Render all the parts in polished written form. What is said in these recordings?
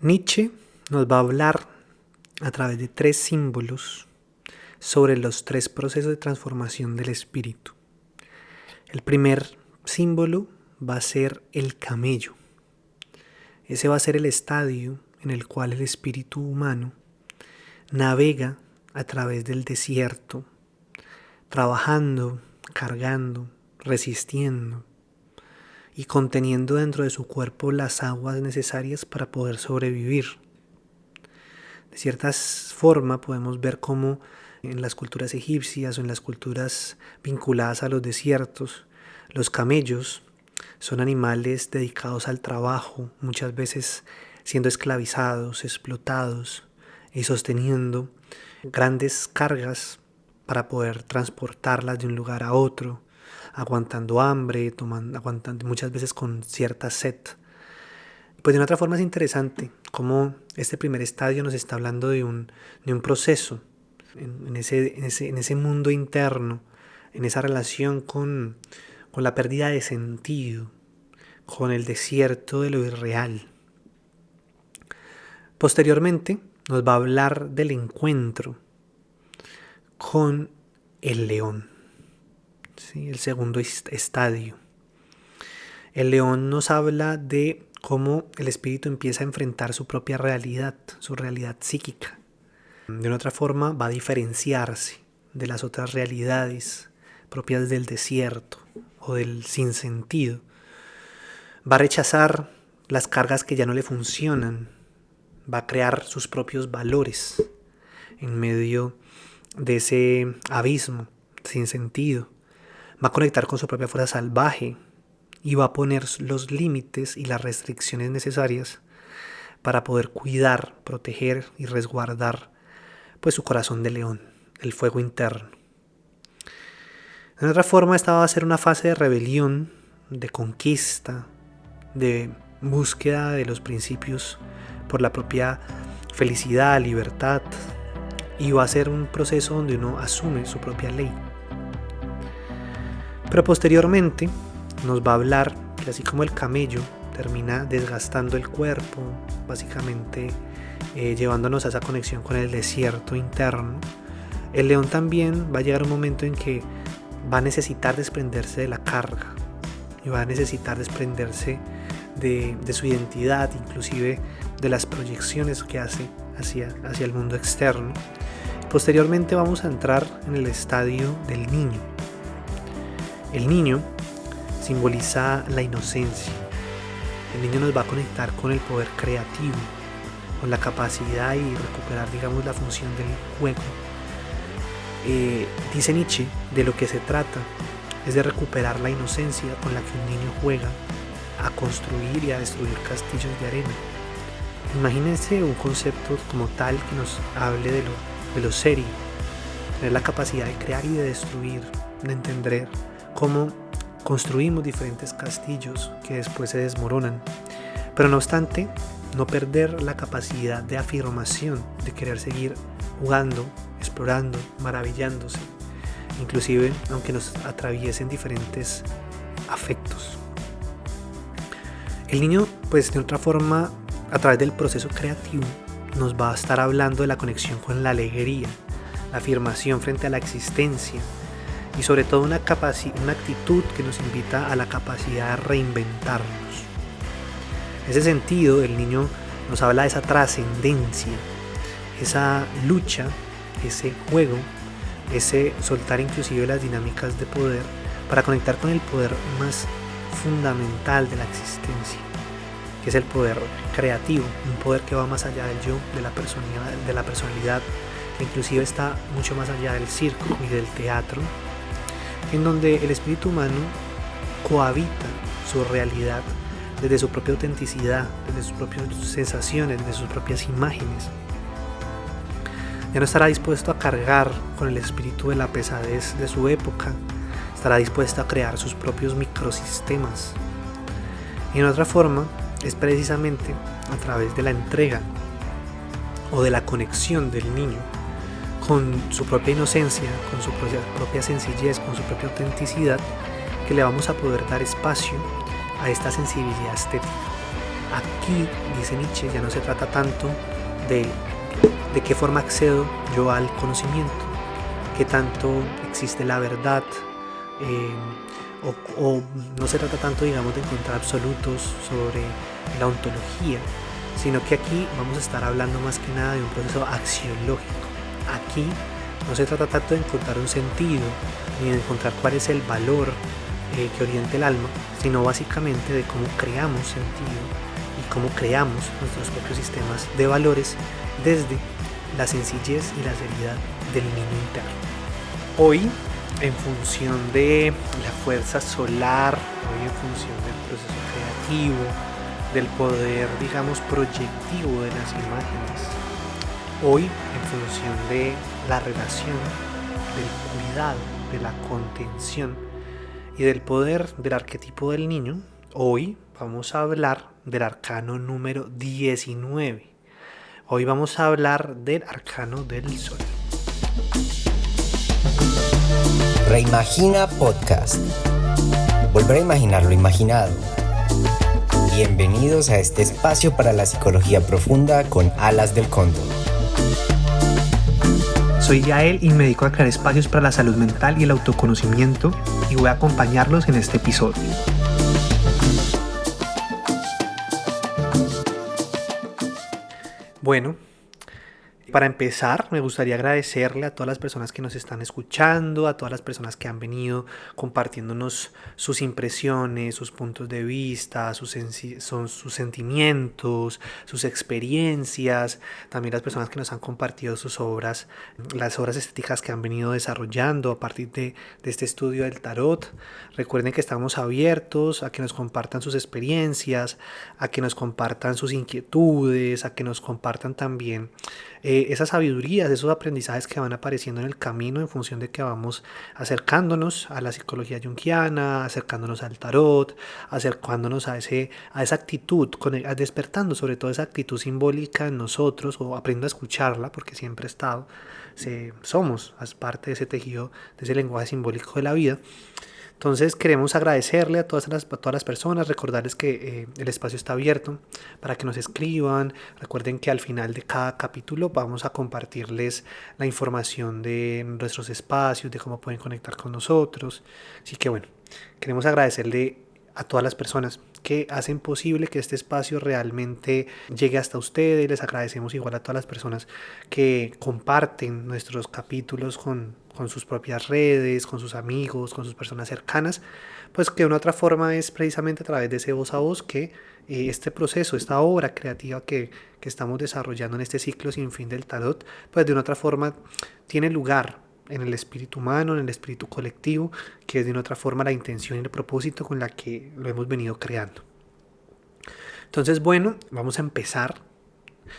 Nietzsche nos va a hablar a través de 3 símbolos sobre los 3 procesos de transformación del espíritu. El primer símbolo va a ser el camello. Ese va a ser el estadio en el cual el espíritu humano navega a través del desierto, trabajando, cargando, resistiendo y conteniendo dentro de su cuerpo las aguas necesarias para poder sobrevivir. De cierta forma podemos ver cómo en las culturas egipcias o en las culturas vinculadas a los desiertos, los camellos son animales dedicados al trabajo, muchas veces siendo esclavizados, explotados y sosteniendo grandes cargas para poder transportarlas de un lugar a otro, aguantando hambre, aguantando muchas veces con cierta sed. Pues de una otra forma es interesante cómo este primer estadio nos está hablando de un proceso en ese mundo interno, en esa relación con la pérdida de sentido, con el desierto de lo irreal. Posteriormente nos va a hablar del encuentro con el león, ¿sí? El segundo estadio. El león nos habla de cómo el espíritu empieza a enfrentar su propia realidad, su realidad psíquica. De una otra forma va a diferenciarse de las otras realidades propias del desierto o del sinsentido. Va a rechazar las cargas que ya no le funcionan, va a crear sus propios valores en medio de ese abismo sin sentido. Va a conectar con su propia fuerza salvaje y va a poner los límites y las restricciones necesarias para poder cuidar, proteger y resguardar pues su corazón de león, el fuego interno. De otra forma, esta va a ser una fase de rebelión, de conquista, de búsqueda de los principios por la propia felicidad, libertad, y va a ser un proceso donde uno asume su propia ley. Pero posteriormente nos va a hablar que así como el camello termina desgastando el cuerpo, básicamente llevándonos a esa conexión con el desierto interno, el león también va a llegar un momento en que va a necesitar desprenderse de la carga y va a necesitar desprenderse de su identidad, inclusive de las proyecciones que hace hacia el mundo externo. Posteriormente vamos a entrar en el estadio del niño. El niño simboliza la inocencia. El niño nos va a conectar con el poder creativo, con la capacidad y recuperar, digamos, la función del juego. Dice Nietzsche, de lo que se trata es de recuperar la inocencia con la que un niño juega a construir y a destruir castillos de arena. Imagínense un concepto como tal que nos hable de lo serio, tener la capacidad de crear y de destruir, de entender cómo construimos diferentes castillos que después se desmoronan, pero no obstante no perder la capacidad de afirmación, de querer seguir jugando, explorando, maravillándose, inclusive aunque nos atraviesen diferentes afectos. El niño, pues de otra forma, a través del proceso creativo, nos va a estar hablando de la conexión con la alegría, la afirmación frente a la existencia y sobre todo una actitud que nos invita a la capacidad de reinventarnos. En ese sentido, el niño nos habla de esa trascendencia, esa lucha, ese juego, ese soltar inclusive las dinámicas de poder para conectar con el poder más fundamental de la existencia, que es el poder creativo, un poder que va más allá del yo, de la personalidad, que inclusive está mucho más allá del circo y del teatro, en donde el espíritu humano cohabita su realidad desde su propia autenticidad, desde sus propias sensaciones, desde sus propias imágenes. Ya no estará dispuesto a cargar con el espíritu de la pesadez de su época, estará dispuesto a crear sus propios microsistemas. Y en otra forma, es precisamente a través de la entrega o de la conexión del niño con su propia inocencia, con su propia sencillez, con su propia autenticidad, que le vamos a poder dar espacio a esta sensibilidad estética. Aquí, dice Nietzsche, ya no se trata tanto de qué forma accedo yo al conocimiento, qué tanto existe la verdad, o no se trata tanto, digamos, de encontrar absolutos sobre la ontología, sino que aquí vamos a estar hablando más que nada de un proceso axiológico. Aquí no se trata tanto de encontrar un sentido, ni de encontrar cuál es el valor que oriente el alma, sino básicamente de cómo creamos sentido y cómo creamos nuestros propios sistemas de valores desde la sencillez y la seriedad del niño interno. Hoy, en función de la fuerza solar, hoy en función del proceso creativo, del poder, digamos, proyectivo de las imágenes, hoy en función de la relación, del cuidado, de la contención y del poder del arquetipo del niño, hoy vamos a hablar del arcano número 19. Hoy vamos a hablar del arcano del sol. Reimagina Podcast. Volver a imaginar lo imaginado. Bienvenidos a este espacio para la psicología profunda con alas del cóndor. Soy Yael y me dedico a crear espacios para la salud mental y el autoconocimiento, y voy a acompañarlos en este episodio. Bueno, para empezar, me gustaría agradecerle a todas las personas que nos están escuchando, a todas las personas que han venido compartiéndonos sus impresiones, sus puntos de vista, sus sentimientos, sus experiencias, también las personas que nos han compartido sus obras, las obras estéticas que han venido desarrollando a partir de este estudio del tarot. Recuerden que estamos abiertos a que nos compartan sus experiencias, a que nos compartan sus inquietudes, a que nos compartan también esas sabidurías, esos aprendizajes que van apareciendo en el camino en función de que vamos acercándonos a la psicología junguiana, acercándonos al tarot, acercándonos a esa actitud, despertando sobre todo esa actitud simbólica en nosotros, o aprendiendo a escucharla, porque siempre he estado, somos parte de ese tejido, de ese lenguaje simbólico de la vida. Entonces queremos agradecerle a todas las personas, recordarles que el espacio está abierto para que nos escriban. Recuerden que al final de cada capítulo vamos a compartirles la información de nuestros espacios, de cómo pueden conectar con nosotros. Así que bueno, queremos agradecerle a todas las personas que hacen posible que este espacio realmente llegue hasta ustedes. Les agradecemos igual a todas las personas que comparten nuestros capítulos con sus propias redes, con sus amigos, con sus personas cercanas, pues que de una otra forma es precisamente a través de ese voz a voz que este proceso, esta obra creativa que estamos desarrollando en este ciclo sin fin del tarot, pues de una otra forma tiene lugar en el espíritu humano, en el espíritu colectivo, que es de una otra forma la intención y el propósito con la que lo hemos venido creando. Entonces, bueno, vamos a empezar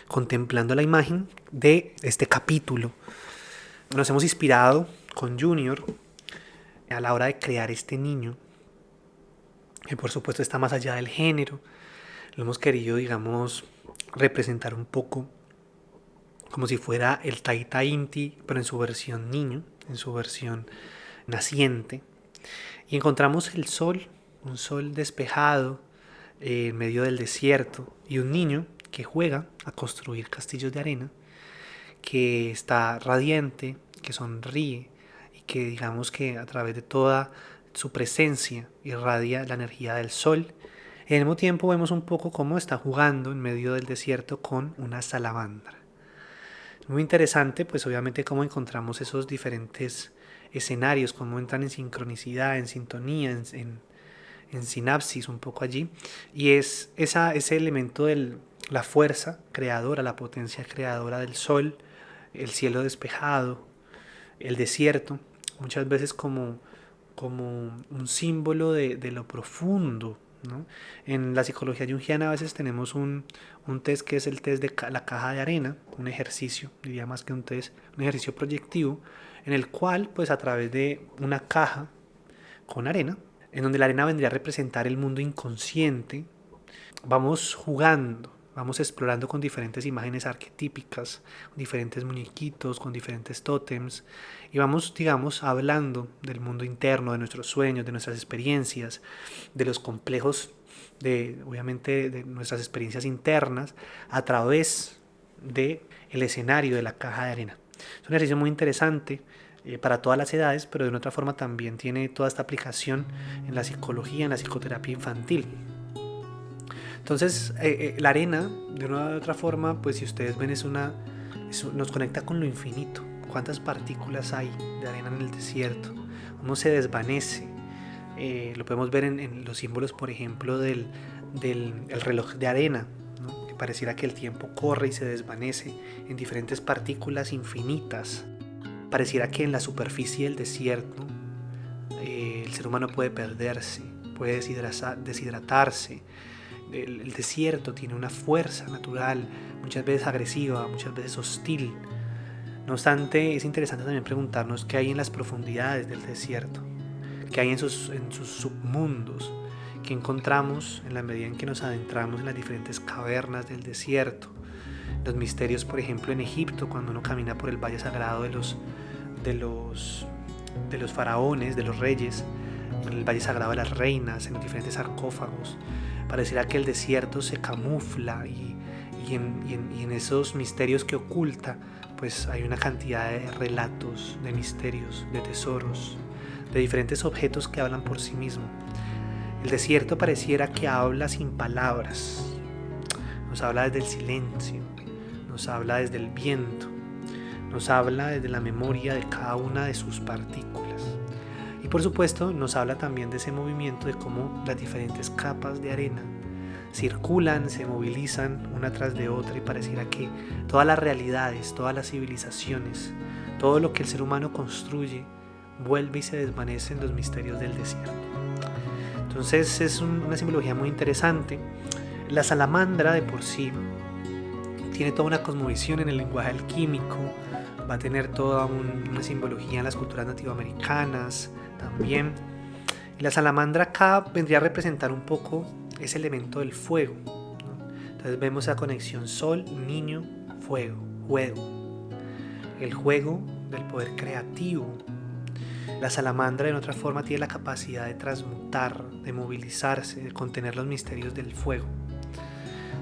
contemplando la imagen de este capítulo. Nos hemos inspirado con Junior a la hora de crear este niño, que por supuesto está más allá del género. Lo hemos querido, digamos, representar un poco como si fuera el Taita Inti, pero en su versión niño, en su versión naciente. Y encontramos el sol, un sol despejado en medio del desierto, y un niño que juega a construir castillos de arena, que está radiante, que sonríe y que digamos que a través de toda su presencia irradia la energía del sol. En el mismo tiempo vemos un poco cómo está jugando en medio del desierto con una salamandra. Es muy interesante, pues obviamente cómo encontramos esos diferentes escenarios, cómo entran en sincronicidad, en sintonía, en sinapsis un poco allí, y es ese elemento de la fuerza creadora, la potencia creadora del sol, el cielo despejado, el desierto, muchas veces como un símbolo de lo profundo, ¿no? En la psicología junguiana a veces tenemos un test que es el test de la caja de arena, un ejercicio, diría más que un test, un ejercicio proyectivo, en el cual pues a través de una caja con arena, en donde la arena vendría a representar el mundo inconsciente, vamos jugando, vamos explorando con diferentes imágenes arquetípicas, con diferentes muñequitos, con diferentes tótems, y vamos, digamos, hablando del mundo interno, de nuestros sueños, de nuestras experiencias, de los complejos obviamente, de nuestras experiencias internas a través del escenario de la caja de arena. Es un ejercicio muy interesante para todas las edades, pero de una otra forma también tiene toda esta aplicación en la psicología, en la psicoterapia infantil. Entonces, la arena, de una u otra forma, pues si ustedes ven, nos conecta con lo infinito. ¿Cuántas partículas hay de arena en el desierto? ¿Cómo se desvanece? Lo podemos ver en los símbolos, por ejemplo, del reloj de arena, ¿no? Que pareciera que el tiempo corre y se desvanece en diferentes partículas infinitas. Pareciera que en la superficie del desierto el ser humano puede perderse, puede deshidratarse. El desierto tiene una fuerza natural, muchas veces agresiva, muchas veces hostil. No obstante, es interesante también preguntarnos qué hay en las profundidades del desierto, qué hay en sus submundos, qué encontramos en la medida en que nos adentramos en las diferentes cavernas del desierto. Los misterios, por ejemplo, en Egipto, cuando uno camina por el valle sagrado de los faraones, de los reyes, en el valle sagrado de las reinas, en los diferentes sarcófagos, pareciera que el desierto se camufla y en esos misterios que oculta, pues hay una cantidad de relatos, de misterios, de tesoros, de diferentes objetos que hablan por sí mismos. El desierto pareciera que habla sin palabras, nos habla desde el silencio, nos habla desde el viento, nos habla desde la memoria de cada una de sus partículas. Y por supuesto nos habla también de ese movimiento, de cómo las diferentes capas de arena circulan, se movilizan una tras de otra, y pareciera que todas las realidades, todas las civilizaciones, todo lo que el ser humano construye vuelve y se desvanece en los misterios del desierto. Entonces es una simbología muy interesante. La salamandra de por sí tiene toda una cosmovisión en el lenguaje alquímico, va a tener toda una simbología en las culturas nativoamericanas también. Y la salamandra acá vendría a representar un poco ese elemento del fuego, ¿no? Entonces vemos esa conexión sol, niño, fuego, juego. El juego del poder creativo. La salamandra, en otra forma, tiene la capacidad de transmutar, de movilizarse, de contener los misterios del fuego.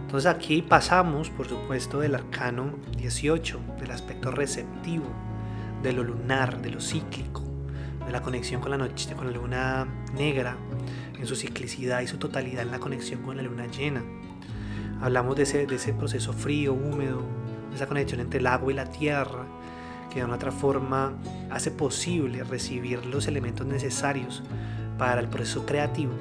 Entonces aquí pasamos, por supuesto, del arcano 18, del aspecto receptivo, de lo lunar, de lo cíclico, de la conexión con la noche, con la luna negra, en su ciclicidad y su totalidad en la conexión con la luna llena. Hablamos de ese proceso frío, húmedo, de esa conexión entre el agua y la tierra, que de una otra forma hace posible recibir los elementos necesarios para el proceso creativo.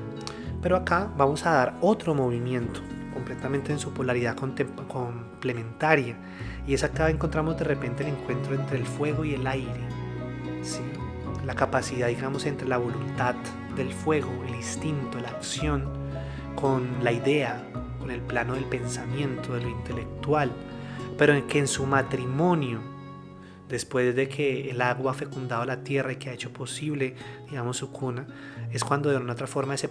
Pero acá vamos a dar otro movimiento, completamente en su polaridad complementaria, y es acá encontramos de repente el encuentro entre el fuego y el aire, ¿sí? La capacidad, digamos, entre la voluntad del fuego, el instinto, la acción, con la idea, con el plano del pensamiento, de lo intelectual, pero en que en su matrimonio, después de que el agua ha fecundado la tierra y que ha hecho posible, digamos, su cuna, es cuando de una otra forma ese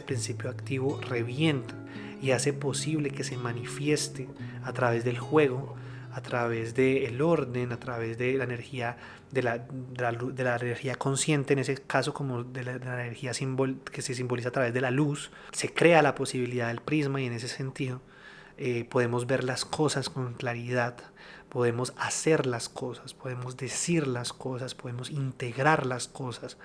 principio activo revienta y hace posible que se manifieste a través del juego, a través del orden, a través de la energía, de la energía consciente, en ese caso como de la energía que se simboliza a través de la luz. Se crea la posibilidad del prisma, y en ese sentido podemos ver las cosas con claridad, podemos hacer las cosas, podemos decir las cosas, podemos integrar las cosas,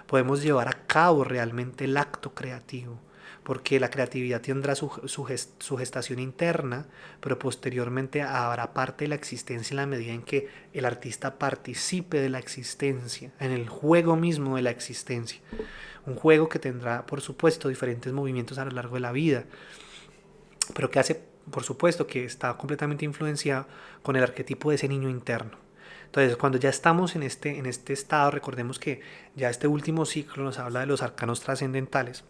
podemos llevar a cabo realmente el acto creativo, porque la creatividad tendrá su gestación interna, pero posteriormente habrá parte de la existencia en la medida en que el artista participe de la existencia, en el juego mismo de la existencia. Un juego que tendrá, por supuesto, diferentes movimientos a lo largo de la vida, pero que hace, por supuesto, que está completamente influenciado con el arquetipo de ese niño interno. Entonces, cuando ya estamos en este estado, recordemos que ya este último ciclo nos habla de los arcanos trascendentales.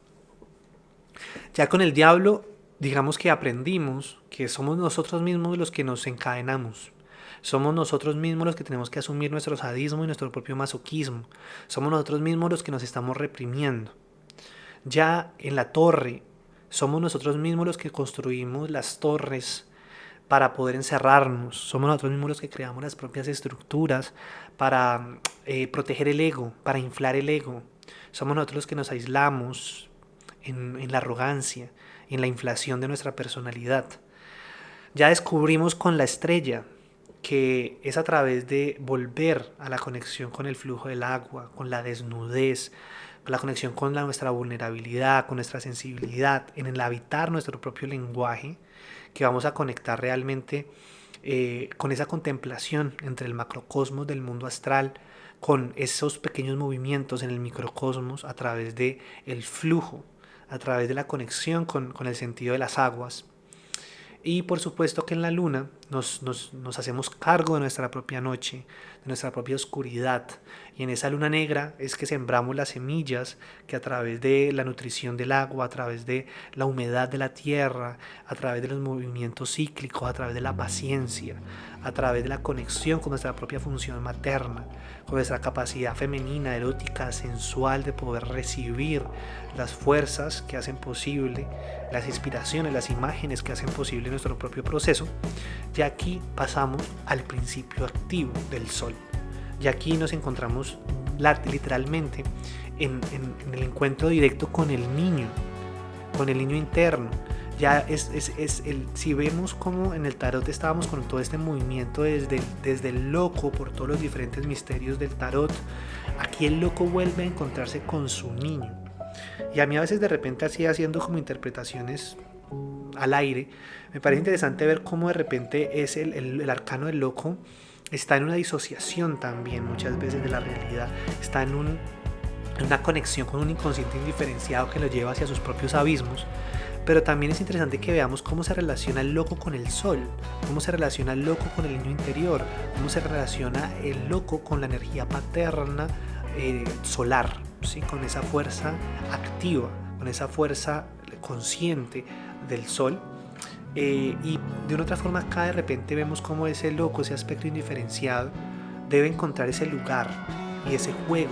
Ya con el diablo, digamos que aprendimos que somos nosotros mismos los que nos encadenamos. Somos nosotros mismos los que tenemos que asumir nuestro sadismo y nuestro propio masoquismo. Somos nosotros mismos los que nos estamos reprimiendo. Ya en la torre, somos nosotros mismos los que construimos las torres para poder encerrarnos. Somos nosotros mismos los que creamos las propias estructuras para proteger el ego, para inflar el ego. Somos nosotros los que nos aislamos en la arrogancia, en la inflación de nuestra personalidad. Ya descubrimos con la estrella que es a través de volver a la conexión con el flujo del agua, con la desnudez, con la conexión con nuestra vulnerabilidad, con nuestra sensibilidad, en el habitar nuestro propio lenguaje, que vamos a conectar realmente con esa contemplación entre el macrocosmos del mundo astral, con esos pequeños movimientos en el microcosmos a través de el flujo, a través de la conexión con el sentido de las aguas. Y por supuesto que en la luna nos hacemos cargo de nuestra propia noche, de nuestra propia oscuridad. Y en esa luna negra es que sembramos las semillas que a través de la nutrición del agua, a través de la humedad de la tierra, a través de los movimientos cíclicos, a través de la paciencia, a través de la conexión con nuestra propia función materna, con nuestra capacidad femenina, erótica, sensual de poder recibir las fuerzas que hacen posible, las inspiraciones, las imágenes que hacen posible nuestro propio proceso. Y aquí pasamos al principio activo del sol. Y aquí nos encontramos literalmente en el encuentro directo con el niño interno. Ya si vemos como en el tarot estábamos con todo este movimiento desde el loco por todos los diferentes misterios del tarot, aquí el loco vuelve a encontrarse con su niño. Y a mí a veces de repente así haciendo como interpretaciones al aire, me parece interesante ver cómo de repente es el arcano del loco está en una disociación también muchas veces de la realidad, está en una conexión con un inconsciente indiferenciado que lo lleva hacia sus propios abismos. Pero también es interesante que veamos cómo se relaciona el loco con el sol, cómo se relaciona el loco con el niño interior, cómo se relaciona el loco con la energía paterna solar, ¿sí? Con esa fuerza activa, con esa fuerza consciente del sol. Y de una otra forma acá de repente vemos cómo ese loco, ese aspecto indiferenciado, debe encontrar ese lugar y ese juego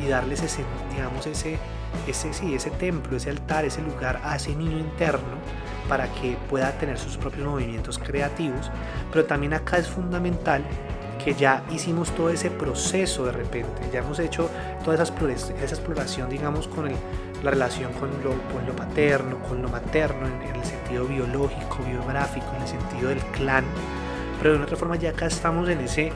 y darle ese, digamos, ese templo, ese altar, ese lugar a ese niño interno para que pueda tener sus propios movimientos creativos. Pero también acá es fundamental que ya hicimos todo ese proceso de repente, ya hemos hecho toda esa exploración, digamos, con la relación con lo paterno, con lo materno, en el sentido biológico, biográfico, en el sentido del clan. Pero de una otra forma ya acá estamos en ese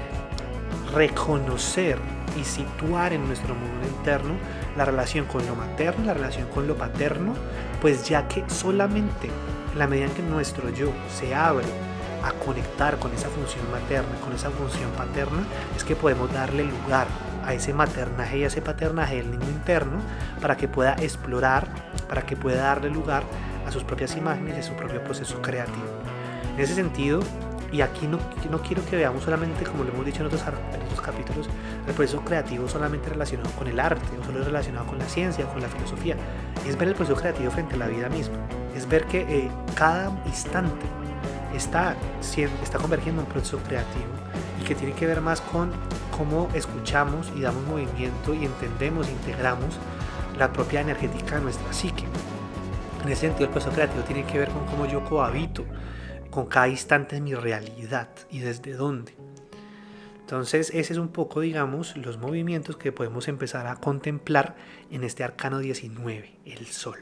reconocer y situar en nuestro mundo interno la relación con lo materno, la relación con lo paterno, pues ya que solamente en la medida en que nuestro yo se abre a conectar con esa función materna, con esa función paterna, es que podemos darle lugar a ese maternaje y a ese paternaje del niño interno para que pueda explorar, para que pueda darle lugar a sus propias imágenes y a su propio proceso creativo. En ese sentido, y aquí no quiero que veamos solamente, como lo hemos dicho en otros capítulos, el proceso creativo solamente relacionado con el arte o solo relacionado con la ciencia, con la filosofía. Es ver el proceso creativo frente a la vida misma. Es ver que cada instante está convergiendo en un proceso creativo y que tiene que ver más con cómo escuchamos y damos movimiento y entendemos e integramos la propia energética de nuestra psique. En ese sentido, el proceso creativo tiene que ver con cómo yo cohabito con cada instante de mi realidad y desde dónde. Entonces ese es un poco, digamos, los movimientos que podemos empezar a contemplar en este arcano 19, el sol.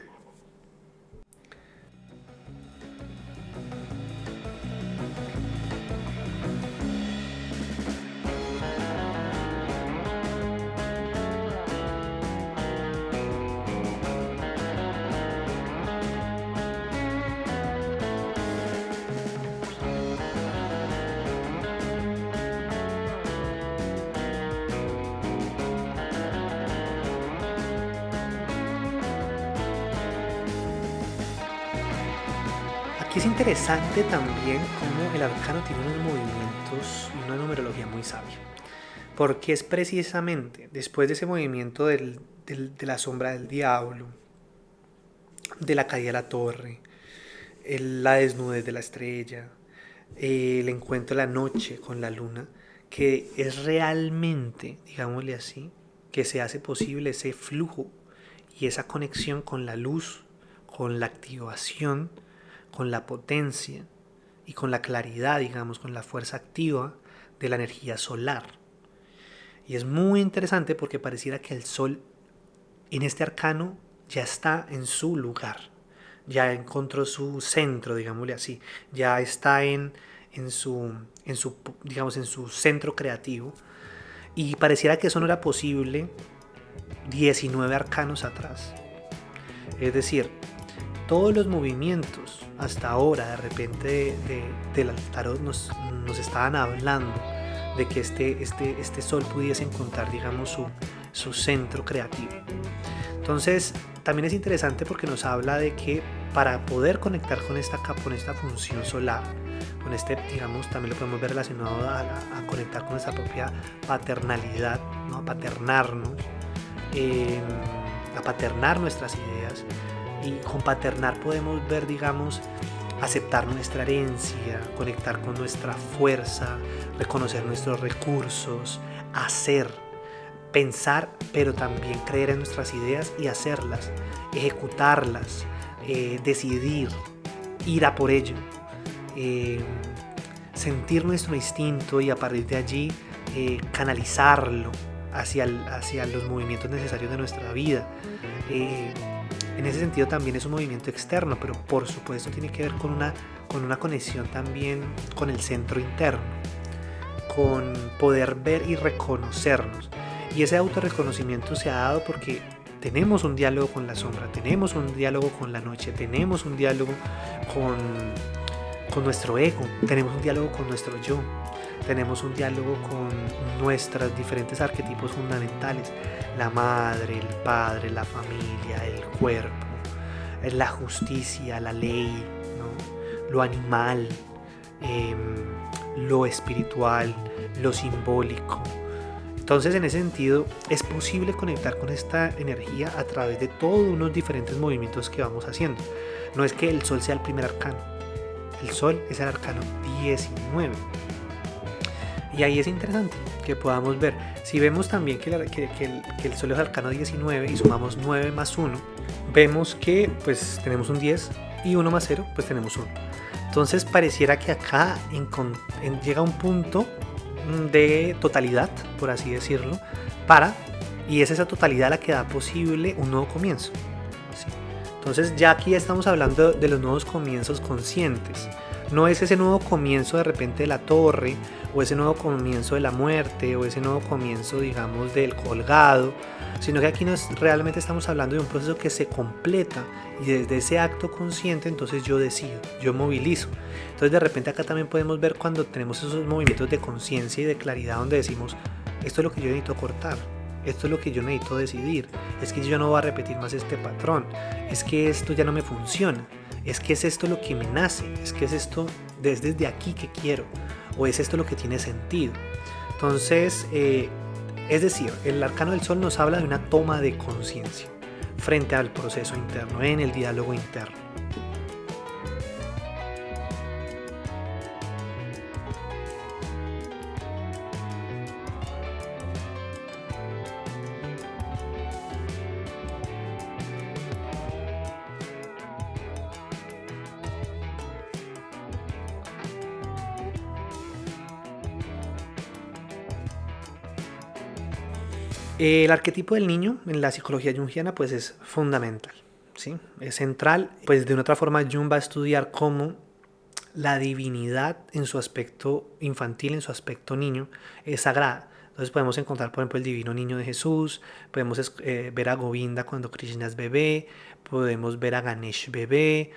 Aquí es interesante también cómo el arcano tiene unos movimientos y una numerología muy sabia, porque es precisamente después de ese movimiento de la sombra del diablo, de la caída de la torre, la desnudez de la estrella, el encuentro de la noche con la luna, que es realmente, digámosle así, que se hace posible ese flujo y esa conexión con la luz, con la activación, con la potencia y con la claridad, digamos, con la fuerza activa de la energía solar. Y es muy interesante porque pareciera que el sol en este arcano ya está en su lugar, ya encontró su centro, digámosle así, ya está digamos, en su centro creativo, y pareciera que eso no era posible 19 arcanos atrás. Es decir, todos los movimientos hasta ahora de repente del tarot nos estaban hablando de que este sol pudiese encontrar, digamos, su centro creativo. Entonces también es interesante porque nos habla de que para poder conectar con esta función solar, con digamos, también lo podemos ver relacionado a conectar con nuestra propia paternalidad, ¿no? A paternarnos, a paternar nuestras ideas, y con paternar podemos ver, digamos, aceptar nuestra herencia, conectar con nuestra fuerza, reconocer nuestros recursos, hacer, pensar, pero también creer en nuestras ideas y hacerlas, ejecutarlas, decidir, ir a por ello, sentir nuestro instinto y a partir de allí canalizarlo hacia los movimientos necesarios de nuestra vida. En ese sentido también es un movimiento externo, pero por supuesto tiene que ver con una conexión también con el centro interno, con poder ver y reconocernos. Y ese autorreconocimiento se ha dado porque tenemos un diálogo con la sombra, tenemos un diálogo con la noche, tenemos un diálogo con nuestro ego, tenemos un diálogo con nuestro yo, tenemos un diálogo con nuestros diferentes arquetipos fundamentales: la madre, el padre, la familia, el cuerpo, la justicia, la ley, ¿no? Lo animal, lo espiritual, lo simbólico. Entonces, en ese sentido, es posible conectar con esta energía a través de todos unos diferentes movimientos que vamos haciendo. No es que el sol sea el primer arcano, el sol es el arcano 19. Y ahí es interesante que podamos ver. Si vemos también que el sol es el arcano 19 y sumamos 9 más 1, vemos que pues tenemos un 10 y 1 más 0, pues tenemos 1. Entonces pareciera que acá llega un punto de totalidad, por así decirlo, y es esa totalidad la que da posible un nuevo comienzo, ¿sí? Entonces ya aquí estamos hablando de los nuevos comienzos conscientes. No es ese nuevo comienzo de repente de la torre, o ese nuevo comienzo de la muerte, o ese nuevo comienzo, digamos, del colgado, sino que aquí realmente estamos hablando de un proceso que se completa, y desde ese acto consciente entonces yo decido, yo movilizo. Entonces de repente acá también podemos ver cuando tenemos esos movimientos de conciencia y de claridad donde decimos: esto es lo que yo necesito cortar, esto es lo que yo necesito decidir, es que yo no voy a repetir más este patrón, es que esto ya no me funciona, es que es esto lo que me nace, es que es esto desde aquí que quiero, o es esto lo que tiene sentido. Entonces, es decir, el arcano del sol nos habla de una toma de conciencia frente al proceso interno, en el diálogo interno. El arquetipo del niño en la psicología junguiana pues es fundamental, ¿sí? Es central. Pues de una otra forma Jung va a estudiar cómo la divinidad en su aspecto infantil, en su aspecto niño, es sagrada. Entonces podemos encontrar, por ejemplo, el divino niño de Jesús, podemos ver a Govinda cuando Krishna es bebé, podemos ver a Ganesh bebé,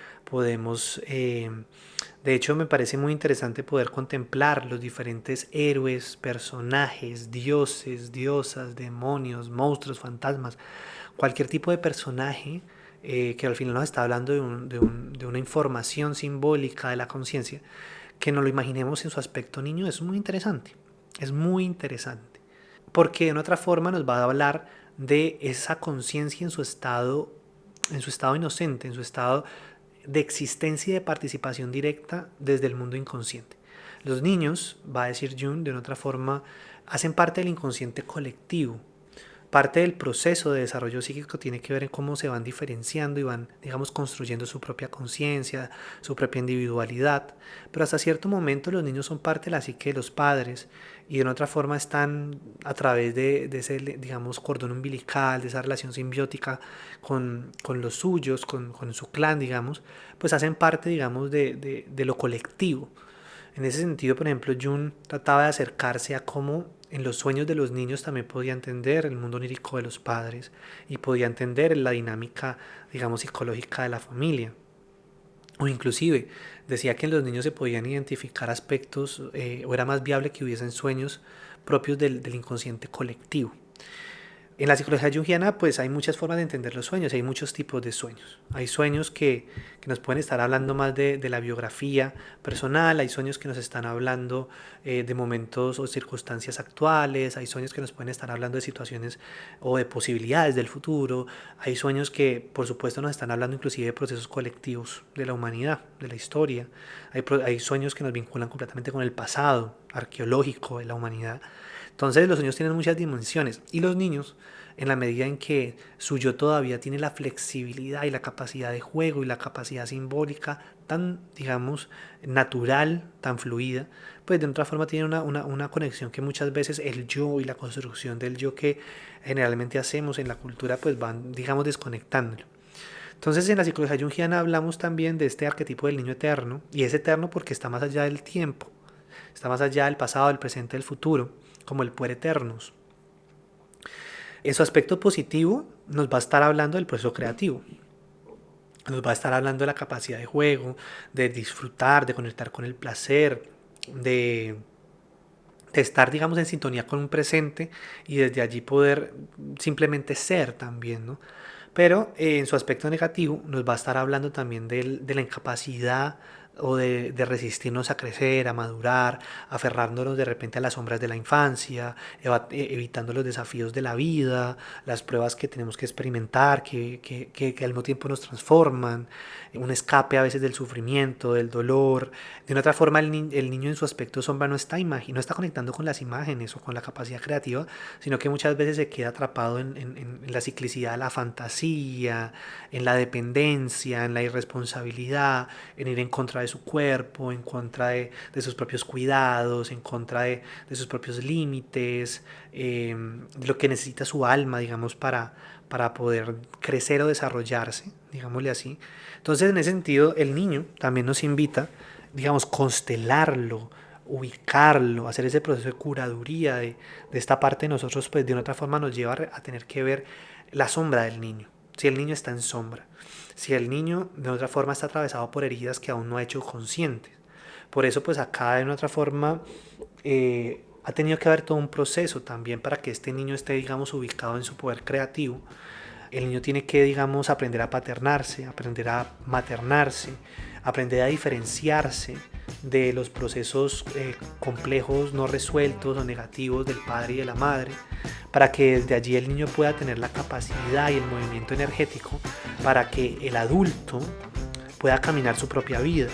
de hecho me parece muy interesante poder contemplar los diferentes héroes, personajes, dioses, diosas, demonios, monstruos, fantasmas, cualquier tipo de personaje que al final nos está hablando de una información simbólica de la conciencia, que nos lo imaginemos en su aspecto niño. Es muy interesante, porque de una otra forma nos va a hablar de esa conciencia en su estado inocente, en su estado de existencia y de participación directa desde el mundo inconsciente. Los niños, va a decir Jung de una otra forma, hacen parte del inconsciente colectivo, parte del proceso de desarrollo psíquico tiene que ver en cómo se van diferenciando y van, digamos, construyendo su propia conciencia, su propia individualidad. Pero hasta cierto momento los niños son parte de la psique de los padres y de una otra forma están a través de ese, digamos, cordón umbilical, de esa relación simbiótica con los suyos, con su clan, digamos, pues hacen parte, digamos, de lo colectivo. En ese sentido, por ejemplo, Jung trataba de acercarse a cómo en los sueños de los niños también podía entender el mundo onírico de los padres y podía entender la dinámica, digamos, psicológica de la familia. O inclusive decía que en los niños se podían identificar aspectos o era más viable que hubiesen sueños propios del inconsciente colectivo. En la psicología junguiana pues hay muchas formas de entender los sueños, hay muchos tipos de sueños. Hay sueños que nos pueden estar hablando más de la biografía personal, hay sueños que nos están hablando de momentos o circunstancias actuales, hay sueños que nos pueden estar hablando de situaciones o de posibilidades del futuro, hay sueños que por supuesto nos están hablando inclusive de procesos colectivos de la humanidad, de la historia, hay sueños que nos vinculan completamente con el pasado arqueológico de la humanidad. Entonces los sueños tienen muchas dimensiones y los niños, en la medida en que su yo todavía tiene la flexibilidad y la capacidad de juego y la capacidad simbólica tan, digamos, natural, tan fluida, pues de otra forma tiene una conexión que muchas veces el yo y la construcción del yo que generalmente hacemos en la cultura pues van, digamos, desconectándolo. Entonces en la psicología junguiana hablamos también de este arquetipo del niño eterno, y es eterno porque está más allá del tiempo, está más allá del pasado, del presente, del futuro, como el puer eternus. En su aspecto positivo nos va a estar hablando del proceso creativo, nos va a estar hablando de la capacidad de juego, de disfrutar, de conectar con el placer, de estar, digamos, en sintonía con un presente y desde allí poder simplemente ser también, ¿no? Pero en su aspecto negativo nos va a estar hablando también de la incapacidad o de resistirnos a crecer, a madurar, aferrándonos de repente a las sombras de la infancia, evitando los desafíos de la vida, las pruebas que tenemos que experimentar, que al mismo tiempo nos transforman, un escape a veces del sufrimiento, del dolor. De una otra forma, el niño en su aspecto sombra no está conectando con las imágenes o con la capacidad creativa, sino que muchas veces se queda atrapado en la ciclicidad de la fantasía, en la dependencia, en la irresponsabilidad, en ir en contra de su cuerpo, en contra de sus propios cuidados, en contra de sus propios límites, de lo que necesita su alma, digamos, para poder crecer o desarrollarse, digámosle así. Entonces, en ese sentido, el niño también nos invita, digamos, constelarlo, ubicarlo, hacer ese proceso de curaduría de esta parte de nosotros, pues de una otra forma nos lleva a tener que ver la sombra del niño, si el niño está en sombra, si el niño de otra forma está atravesado por heridas que aún no ha hecho conscientes. Por eso pues acá de una otra forma ha tenido que haber todo un proceso también para que este niño esté, digamos, ubicado en su poder creativo. El niño tiene que, digamos, aprender a paternarse, aprender a maternarse, aprender a diferenciarse de los procesos complejos, no resueltos o negativos del padre y de la madre, para que desde allí el niño pueda tener la capacidad y el movimiento energético para que el adulto pueda caminar su propia vida,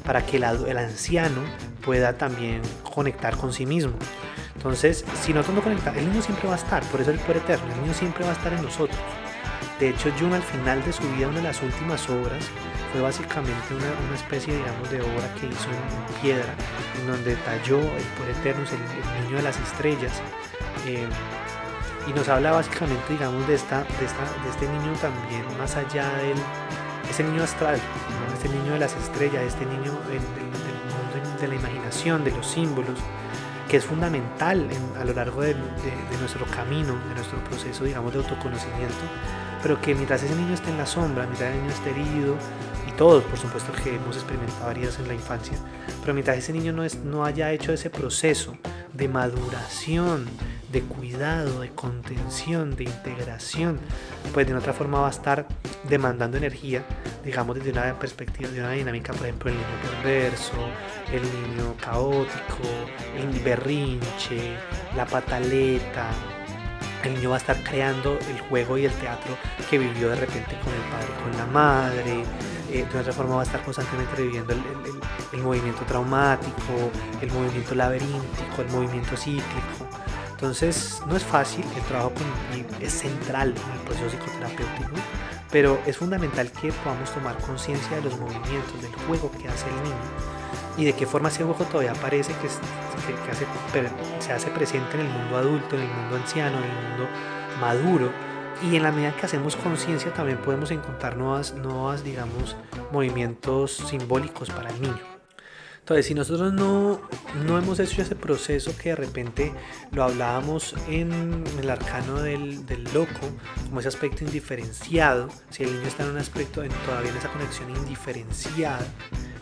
para que el anciano pueda también conectar con sí mismo. Entonces, si nosotros no conectamos, el niño siempre va a estar, por eso el puer eterno, el niño siempre va a estar en nosotros. De hecho, Jung al final de su vida, una de las últimas obras, fue básicamente una especie, digamos, de obra que hizo en piedra, en donde talló el puer eternus, el niño de las estrellas, y nos habla básicamente, digamos, de este niño también, más allá del ese niño astral, ¿no? Este niño de las estrellas, este niño del mundo de la imaginación, de los símbolos, que es fundamental a lo largo de nuestro camino, de nuestro proceso, digamos, de autoconocimiento, pero que mientras ese niño esté en la sombra, mientras el niño esté herido, y todos, por supuesto, que hemos experimentado heridas en la infancia, pero mientras ese niño no haya hecho ese proceso de maduración, de cuidado, de contención, de integración, pues de otra forma va a estar demandando energía, digamos, desde una perspectiva, de una dinámica, por ejemplo, el niño perverso, el niño caótico, el berrinche, la pataleta. El niño va a estar creando el juego y el teatro que vivió de repente con el padre, con la madre. De otra forma va a estar constantemente reviviendo el movimiento traumático, el movimiento laberíntico, el movimiento cíclico. Entonces no es fácil, el trabajo con es central en el proceso psicoterapéutico, pero es fundamental que podamos tomar conciencia de los movimientos, del juego que hace el niño y de qué forma ese juego todavía aparece, se hace presente en el mundo adulto, en el mundo anciano, en el mundo maduro. Y en la medida que hacemos conciencia también podemos encontrar digamos, movimientos simbólicos para el niño. Entonces, si nosotros no hemos hecho ese proceso que de repente lo hablábamos en el arcano del loco, como ese aspecto indiferenciado, si el niño está en un aspecto, todavía en esa conexión indiferenciada,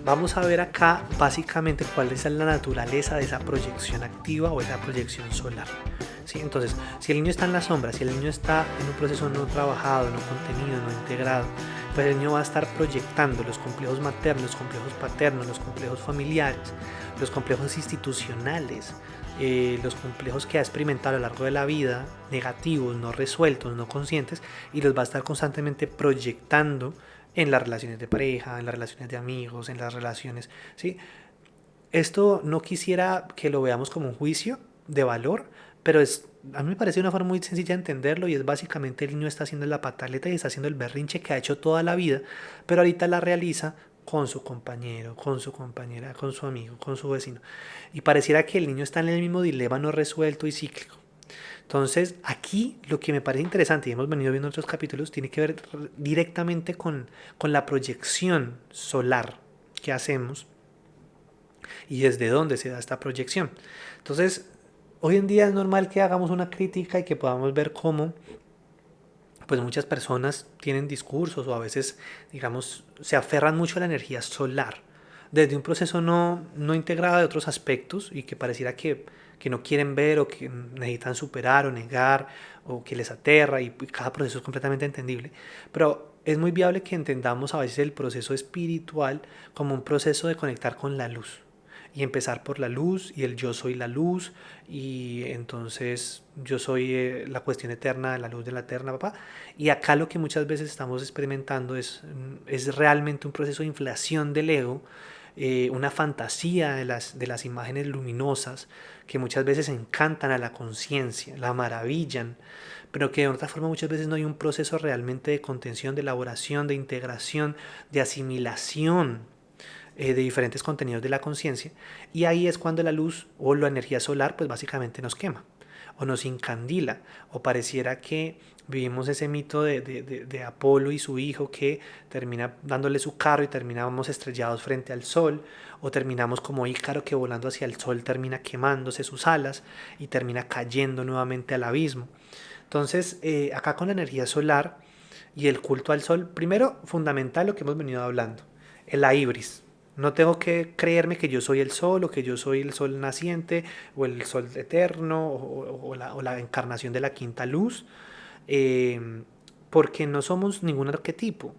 vamos a ver acá básicamente cuál es la naturaleza de esa proyección activa o esa proyección solar. ¿Sí? Entonces, si el niño está en la sombra, si el niño está en un proceso no trabajado, no contenido, no integrado, pues el niño va a estar proyectando los complejos maternos, los complejos paternos, los complejos familiares, los complejos institucionales, los complejos que ha experimentado a lo largo de la vida, negativos, no resueltos, no conscientes, y los va a estar constantemente proyectando en las relaciones de pareja, en las relaciones de amigos, en las relaciones, ¿sí? Esto no quisiera que lo veamos como un juicio de valor, pero a mí me parece una forma muy sencilla de entenderlo y es básicamente el niño está haciendo la pataleta y está haciendo el berrinche que ha hecho toda la vida, pero ahorita la realiza con su compañero, con su compañera, con su amigo, con su vecino. Y pareciera que el niño está en el mismo dilema no resuelto y cíclico. Entonces, aquí lo que me parece interesante, y hemos venido viendo otros capítulos, tiene que ver directamente con la proyección solar que hacemos y desde dónde se da esta proyección. Entonces, hoy en día es normal que hagamos una crítica y que podamos ver cómo pues muchas personas tienen discursos o a veces, digamos, se aferran mucho a la energía solar desde un proceso no integrado de otros aspectos y que pareciera que no quieren ver o que necesitan superar o negar o que les aterra y cada proceso es completamente entendible. Pero es muy viable que entendamos a veces el proceso espiritual como un proceso de conectar con la luz y empezar por la luz y el yo soy la luz y entonces yo soy la cuestión eterna, la luz de la eterna, papá. Y acá lo que muchas veces estamos experimentando es realmente un proceso de inflación del ego, una fantasía de las imágenes luminosas que muchas veces encantan a la conciencia, la maravillan, pero que de otra forma muchas veces no hay un proceso realmente de contención, de elaboración, de integración, de asimilación de diferentes contenidos de la conciencia, y ahí es cuando la luz o la energía solar pues básicamente nos quema o nos incandila o pareciera que vivimos ese mito de Apolo y su hijo que termina dándole su carro y terminamos estrellados frente al sol, o terminamos como Ícaro que volando hacia el sol termina quemándose sus alas y termina cayendo nuevamente al abismo. Entonces acá con la energía solar y el culto al sol, primero fundamental lo que hemos venido hablando, la ibris. No tengo que creerme que yo soy el sol o que yo soy el sol naciente o el sol eterno o la encarnación de la quinta luz, eh, porque no somos ningún arquetipo.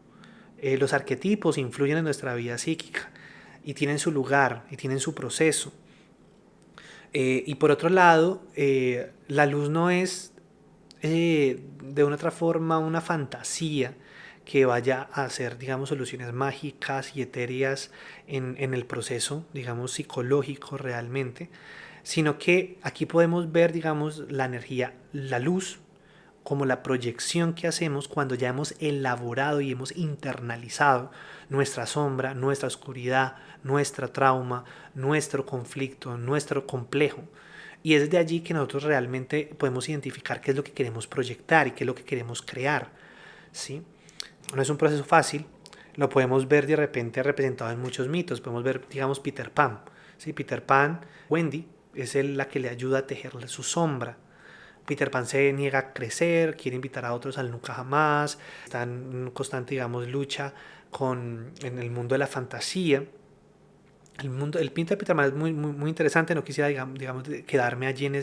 Los arquetipos influyen en nuestra vida psíquica y tienen su lugar y tienen su proceso. Y por otro lado, la luz no es de una otra forma una fantasía que vaya a hacer, digamos, soluciones mágicas y etéreas en el proceso, digamos, psicológico realmente, sino que aquí podemos ver, digamos, la energía, la luz, como la proyección que hacemos cuando ya hemos elaborado y hemos internalizado nuestra sombra, nuestra oscuridad, nuestra trauma, nuestro conflicto, nuestro complejo. Y es de allí que nosotros realmente podemos identificar qué es lo que queremos proyectar y qué es lo que queremos crear, ¿sí? No es un proceso fácil, lo podemos ver de repente representado en muchos mitos, podemos ver, digamos, Peter Pan, ¿sí? Peter Pan, Wendy, es la que le ayuda a tejer su sombra. Peter Pan se niega a crecer, quiere invitar a otros al nunca jamás, está en constante, digamos, lucha en el mundo de la fantasía. El mito de Peter Pan es muy interesante, no quisiera, digamos, quedarme allí en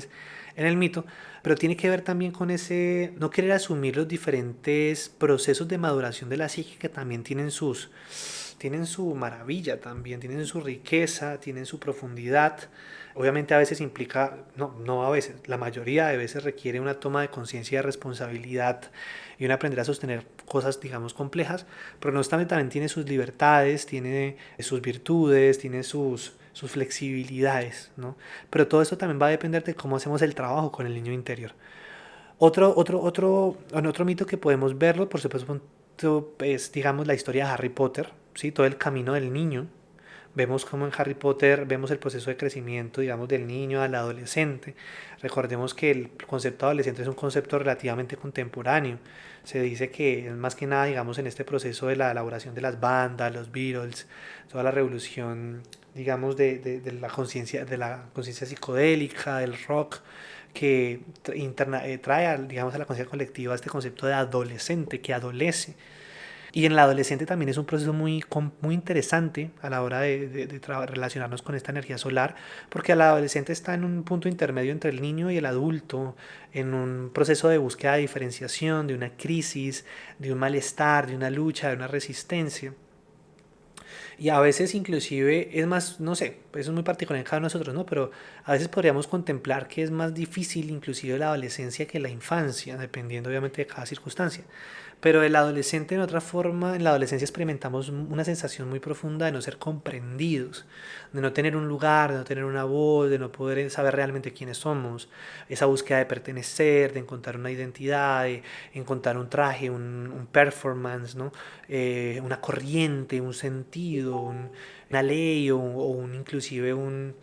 el mito, pero tiene que ver también con ese no querer asumir los diferentes procesos de maduración de la psique que también tienen su maravilla también, tienen su riqueza, tienen su profundidad. Obviamente a veces implica, no a veces, la mayoría de veces requiere una toma de conciencia de responsabilidad y un aprender a sostener cosas, digamos, complejas, pero no obstante también tiene sus libertades, tiene sus virtudes, tiene sus sus flexibilidades, ¿no? Pero todo eso también va a depender de cómo hacemos el trabajo con el niño interior. Otro mito que podemos verlo, por supuesto, es, digamos, la historia de Harry Potter, ¿sí? Todo el camino del niño. Vemos cómo en Harry Potter vemos el proceso de crecimiento, digamos, del niño al adolescente. Recordemos que el concepto adolescente es un concepto relativamente contemporáneo. Se dice que es más que nada, digamos, en este proceso de la elaboración de las bandas, los Beatles, toda la revolución, digamos, de la conciencia psicodélica, del rock, que trae, digamos, a la conciencia colectiva este concepto de adolescente, que adolece. Y en el adolescente también es un proceso muy interesante a la hora de relacionarnos con esta energía solar, porque el adolescente está en un punto intermedio entre el niño y el adulto, en un proceso de búsqueda de diferenciación, de una crisis, de un malestar, de una lucha, de una resistencia. Y a veces inclusive es más, no sé, eso es muy particular en cada uno de nosotros, ¿no? Pero a veces podríamos contemplar que es más difícil inclusive la adolescencia que la infancia, dependiendo obviamente de cada circunstancia. Pero el adolescente en otra forma, en la adolescencia experimentamos una sensación muy profunda de no ser comprendidos, de no tener un lugar, de no tener una voz, de no poder saber realmente quiénes somos, esa búsqueda de pertenecer, de encontrar una identidad, de encontrar un traje, un performance, ¿no? Una corriente, un sentido, una ley inclusive un